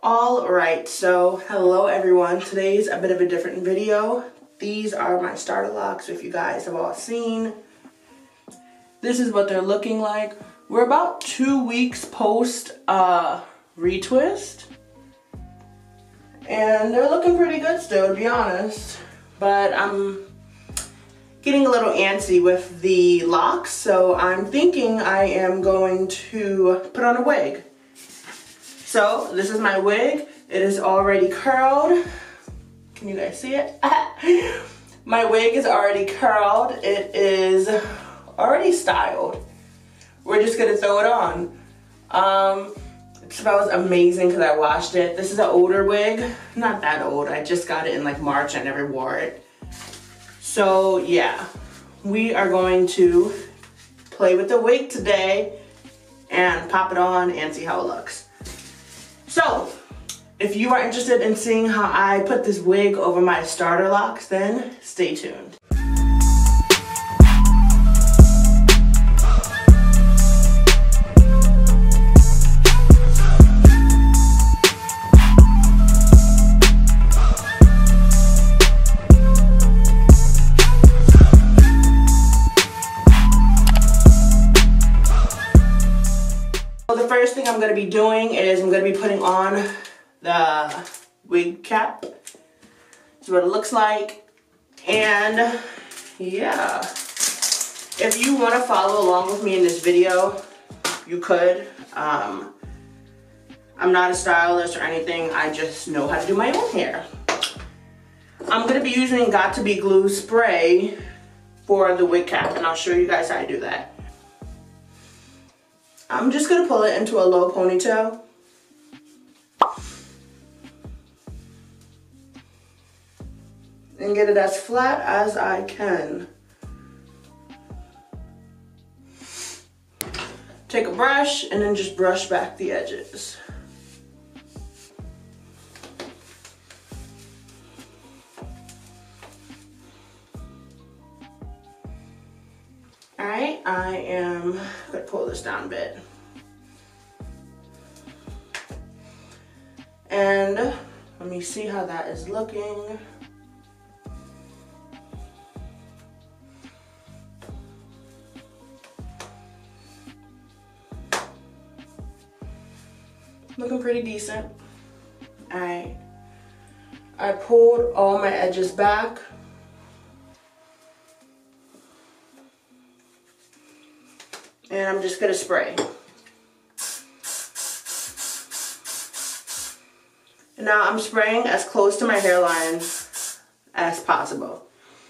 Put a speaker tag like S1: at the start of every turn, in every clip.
S1: All right, so hello everyone. Today's a bit of a different video. These are my starter locks, if you guys have all seen. This is what they're looking like. We're about 2 weeks post retwist. And they're looking pretty good still, to be honest. But I'm getting a little antsy with the locks, so I'm thinking I am going to put on a wig. So this is my wig. It is already curled. Can you guys see it? My wig is already curled. It is already styled. We're just gonna throw it on. It smells amazing because I washed it. This is an older wig. Not that old. I just got it in like March. I never wore it. So yeah, we are going to play with the wig today and pop it on and see how it looks. So, if you are interested in seeing how I put this wig over my starter locks, then stay tuned. The first thing I'm going to be doing is I'm going to be putting on the wig cap. This is what it looks like. And yeah, if you want to follow along with me in this video, you could. I'm not a stylist or anything. I just know how to do my own hair. I'm going to be using Got To Be glue spray for the wig cap, and I'll show you guys how I do that. I'm just going to pull it into a low ponytail. And get it as flat as I can. Take a brush and then just brush back the edges. Alright, I am going to pull this down a bit. And let me see how that is looking. Looking pretty decent. Alright, I pulled all my edges back. And I'm just gonna spray. And now I'm spraying as close to my hairline as possible.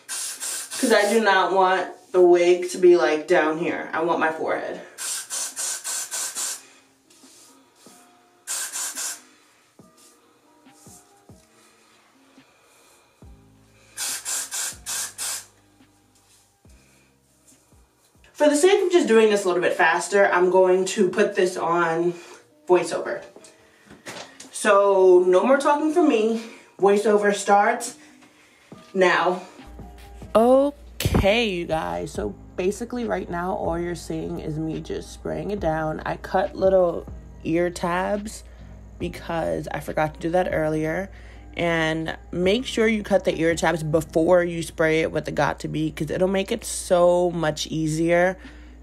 S1: Because I do not want the wig to be like down here. I want my forehead. For the sake of just doing this a little bit faster, I'm going to put this on voiceover. So no more talking from me. Voiceover starts now. Okay, you guys. So basically right now, all you're seeing is me just spraying it down. I cut little ear tabs because I forgot to do that earlier. And make sure you cut the ear tabs before you spray it with the Got To Be, because it'll make it so much easier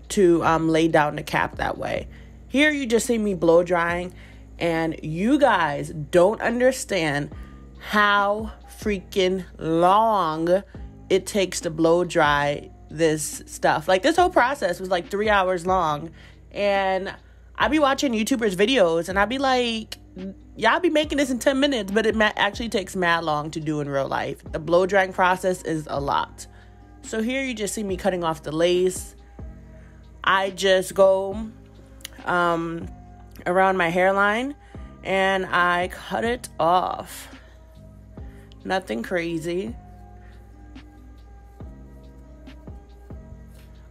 S1: to lay down the cap that way. Here you just see me blow drying, and you guys don't understand how freaking long it takes to blow dry this stuff. Like, this whole process was like 3 hours long, and I be watching YouTubers videos and I be like, y'all be making this in 10 minutes, but it actually takes mad long to do in real life. The blow drying process is a lot. So here you just see me cutting off the lace. I just go around my hairline and I cut it off. Nothing crazy.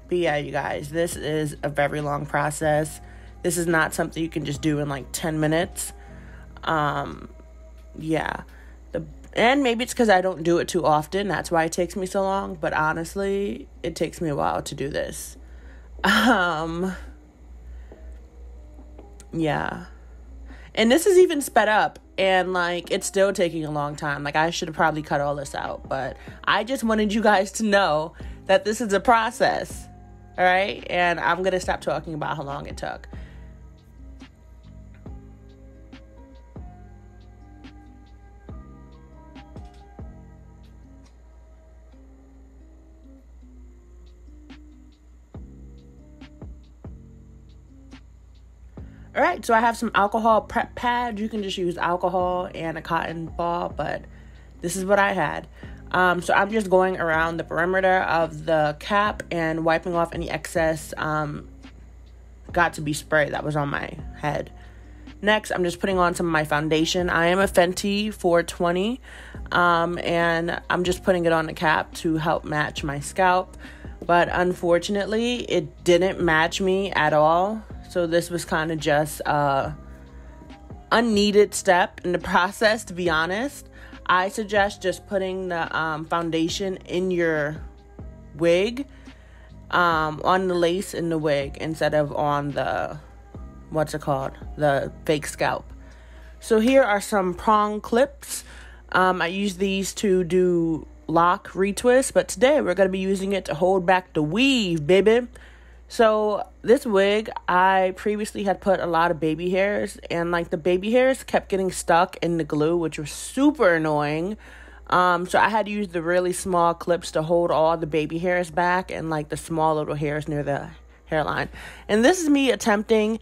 S1: But yeah, you guys, this is a very long process. This is not something you can just do in like 10 minutes. Yeah. And maybe it's because I don't do it too often. That's why it takes me so long. But honestly, it takes me a while to do this. Yeah. And this is even sped up, and like it's still taking a long time. Like I should have probably cut all this out, but I just wanted you guys to know that this is a process. All right, and I'm gonna stop talking about how long it took. All right, so I have some alcohol prep pads. You can just use alcohol and a cotton ball, but this is what I had. So I'm just going around the perimeter of the cap and wiping off any excess got to be spray that was on my head. Next, I'm just putting on some of my foundation. I am a Fenty 420, and I'm just putting it on the cap to help match my scalp. But unfortunately, it didn't match me at all. So this was kind of just a unneeded step in the process, to be honest. I suggest just putting the foundation in your wig, on the lace in the wig instead of on the, the fake scalp. So here are some prong clips. I use these to do lock retwist, but today we're going to be using it to hold back the weave, baby. So this wig, I previously had put a lot of baby hairs, and like the baby hairs kept getting stuck in the glue, which was super annoying. So I had to use the really small clips to hold all the baby hairs back and like the small little hairs near the hairline. And this is me attempting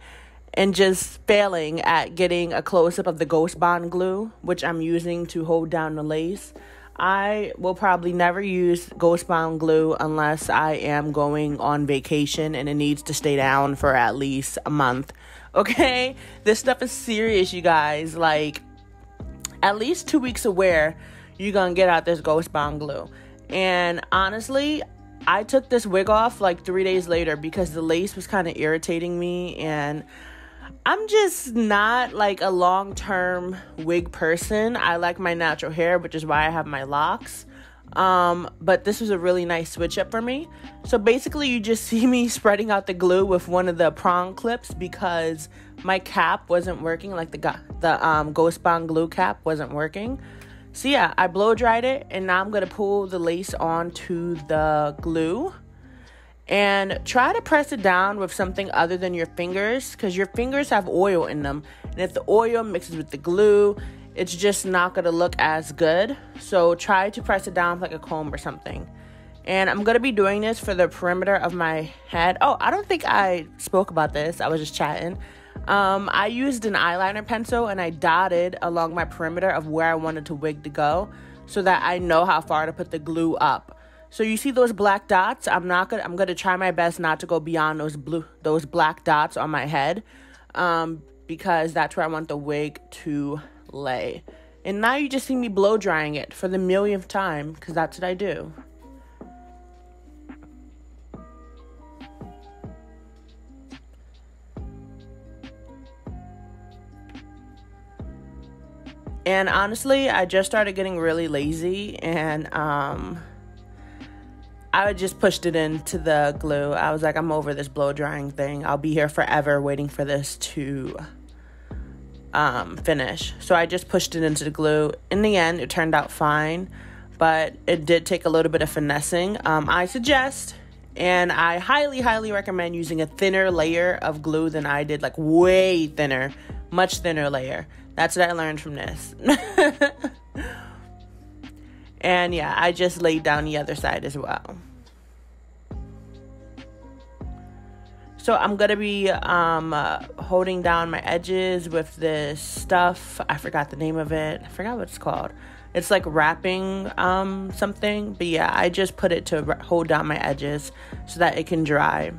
S1: and just failing at getting a close-up of the Ghost Bond glue, which I'm using to hold down the lace. I will probably never use Ghost Bond glue unless I am going on vacation and it needs to stay down for at least a month. Okay? This stuff is serious, you guys. Like, at least 2 weeks of wear, you're gonna get out this Ghost Bond glue. And honestly, I took this wig off like 3 days later because the lace was kind of irritating me, and I'm just not like a long-term wig person. I like my natural hair, which is why I have my locks. But this was a really nice switch up for me. So basically you just see me spreading out the glue with one of the prong clips because my cap wasn't working, like the Ghost Bond glue cap wasn't working. So yeah, I blow dried it, and now I'm going to pull the lace onto the glue. And try to press it down with something other than your fingers, because your fingers have oil in them. And if the oil mixes with the glue, it's just not going to look as good. So try to press it down with like a comb or something. And I'm going to be doing this for the perimeter of my head. Oh, I don't think I spoke about this. I was just chatting. I used an eyeliner pencil and I dotted along my perimeter of where I wanted the wig to go so that I know how far to put the glue up. So you see those black dots? I'm gonna try my best not to go beyond those black dots on my head, because that's where I want the wig to lay. And now you just see me blow drying it for the millionth time, because that's what I do. And honestly, I just started getting really lazy, and I just pushed it into the glue. I was like, I'm over this blow drying thing. I'll be here forever waiting for this to finish. So I just pushed it into the glue. In the end, it turned out fine, but it did take a little bit of finessing. I suggest, and I highly, highly recommend using a thinner layer of glue than I did, like way thinner, much thinner layer. That's what I learned from this. And yeah, I just laid down the other side as well. So I'm going to be holding down my edges with this stuff. I forgot the name of it. I forgot what it's called. It's like wrapping something. But yeah, I just put it to hold down my edges so that it can dry.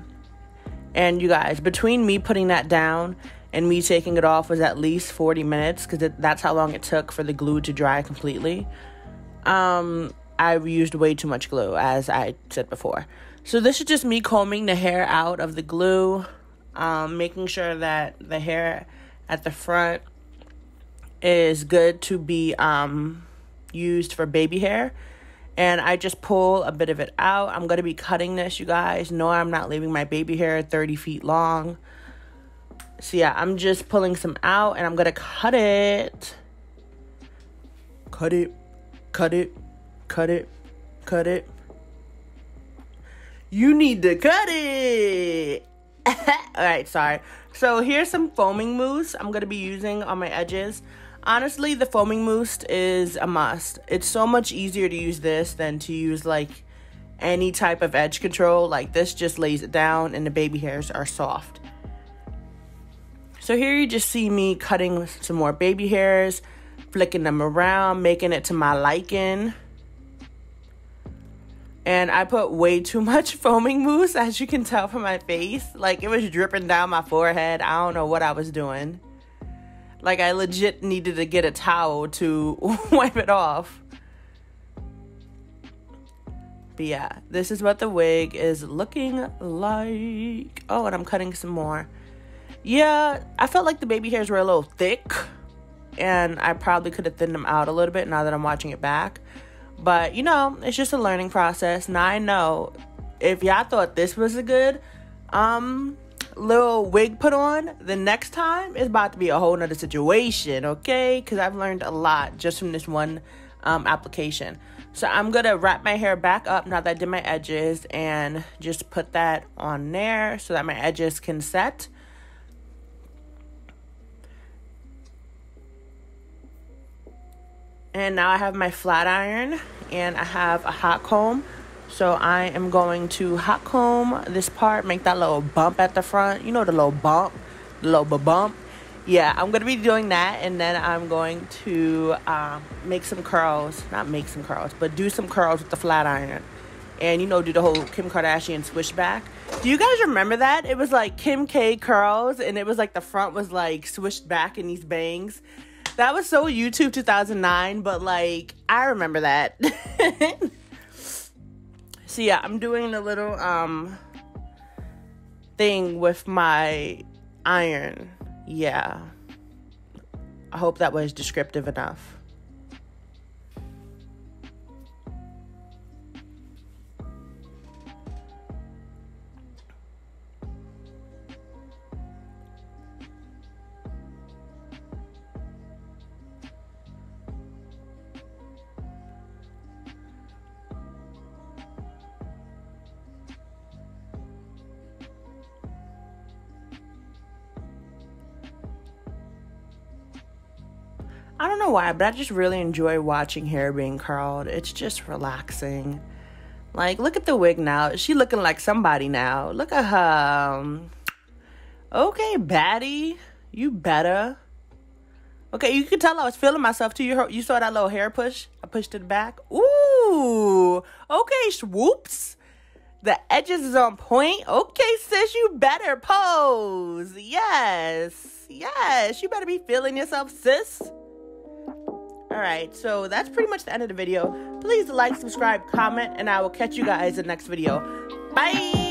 S1: And you guys, between me putting that down and me taking it off was at least 40 minutes because that's how long it took for the glue to dry completely. I used way too much glue, as I said before. So this is just me combing the hair out of the glue, making sure that the hair at the front is good to be used for baby hair. And I just pull a bit of it out. I'm going to be cutting this, you guys. No, I'm not leaving my baby hair 30 feet long. So yeah, I'm just pulling some out and I'm gonna cut it. Cut it, cut it, cut it, cut it. You need to cut it. Alright, sorry. So here's some foaming mousse I'm gonna be using on my edges. Honestly, the foaming mousse is a must. It's so much easier to use this than to use like any type of edge control. Like this just lays it down and the baby hairs are soft. So here you just see me cutting some more baby hairs, flicking them around, making it to my liking. And I put way too much foaming mousse, as you can tell from my face. Like, it was dripping down my forehead. I don't know what I was doing. Like, I legit needed to get a towel to wipe it off. But yeah, this is what the wig is looking like. Oh, and I'm cutting some more. Yeah, I felt like the baby hairs were a little thick. And I probably could have thinned them out a little bit now that I'm watching it back. But, you know, it's just a learning process. Now I know if y'all thought this was a good little wig put on, the next time it's about to be a whole nother situation, okay? Because I've learned a lot just from this one application. So I'm going to wrap my hair back up now that I did my edges and just put that on there so that my edges can set. And now I have my flat iron and I have a hot comb. So I am going to hot comb this part, make that little bump at the front. You know, the little bump, the little bump. Yeah, I'm going to be doing that. And then I'm going to make some curls. Not make some curls, but do some curls with the flat iron. And, you know, do the whole Kim Kardashian swishback. Do you guys remember that? It was like Kim K curls. And it was like the front was like swished back in these bangs. That was so YouTube 2009, but like I remember that. So yeah, I'm doing a little thing with my iron. Yeah. I hope that was descriptive enough. I don't know why, but I just really enjoy watching hair being curled. It's just relaxing. Like, look at the wig now. She looking like somebody now. Look at her. Okay, baddie. You better. Okay, you can tell I was feeling myself too. You saw that little hair push? I pushed it back. Ooh. Okay, swoops. The edges is on point. Okay, sis, you better pose. Yes. Yes, you better be feeling yourself, sis. Alright, so that's pretty much the end of the video. Please like, subscribe, comment, and I will catch you guys in the next video. Bye!